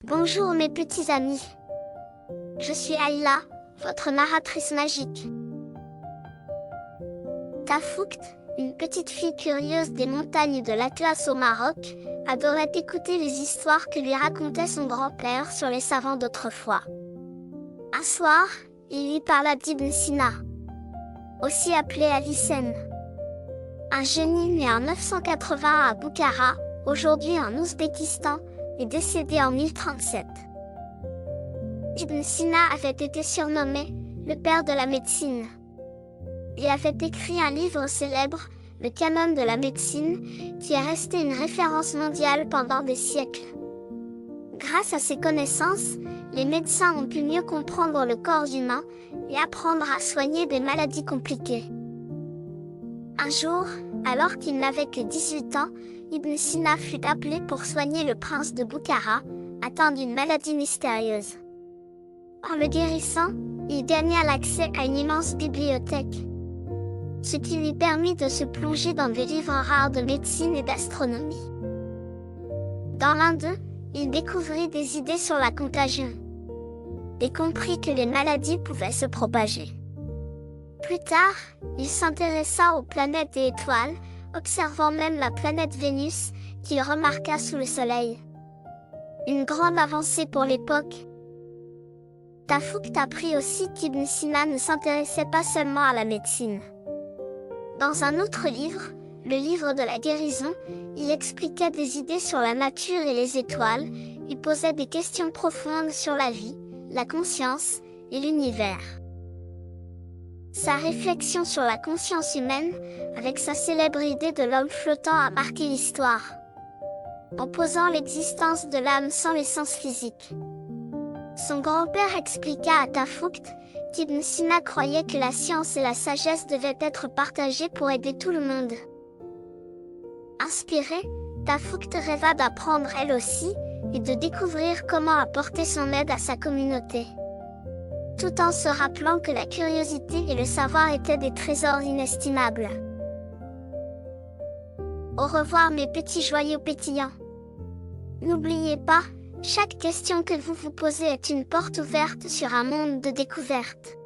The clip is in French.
Bonjour mes petits amis. Je suis Ayla, votre narratrice magique. Tafoukt, une petite fille curieuse des montagnes de l'Atlas au Maroc, adorait écouter les histoires que lui racontait son grand-père sur les savants d'autrefois. Un soir, il lui parla d'Ibn Sina, aussi appelé Avicenne. Un génie né en 980 à Boukhara, aujourd'hui en Ouzbékistan, est décédé en 1037. Ibn Sina avait été surnommé le père de la médecine. Il avait écrit un livre célèbre, le Canon de la médecine, qui est resté une référence mondiale pendant des siècles. Grâce à ses connaissances, les médecins ont pu mieux comprendre le corps humain et apprendre à soigner des maladies compliquées. Un jour, alors qu'il n'avait que 18 ans, Ibn Sina fut appelé pour soigner le prince de Boukhara, atteint d'une maladie mystérieuse. En le guérissant, il gagna l'accès à une immense bibliothèque, ce qui lui permit de se plonger dans des livres rares de médecine et d'astronomie. Dans l'un d'eux, il découvrit des idées sur la contagion, et comprit que les maladies pouvaient se propager. Plus tard, il s'intéressa aux planètes et étoiles, observant même la planète Vénus, qu'il remarqua sous le soleil. Une grande avancée pour l'époque. Tafoukt apprit aussi qu'Ibn Sina ne s'intéressait pas seulement à la médecine. Dans un autre livre, le livre de la guérison, il expliquait des idées sur la nature et les étoiles, il posait des questions profondes sur la vie, la conscience et l'univers. Sa réflexion sur la conscience humaine, avec sa célèbre idée de l'homme flottant, a marqué l'histoire, en posant l'existence de l'âme sans l'essence physique. Son grand-père expliqua à Tafoukt qu'Ibn Sina croyait que la science et la sagesse devaient être partagées pour aider tout le monde. Inspirée, Tafoukt rêva d'apprendre elle aussi, et de découvrir comment apporter son aide à sa communauté, tout en se rappelant que la curiosité et le savoir étaient des trésors inestimables. Au revoir mes petits joyaux pétillants. N'oubliez pas, chaque question que vous vous posez est une porte ouverte sur un monde de découverte.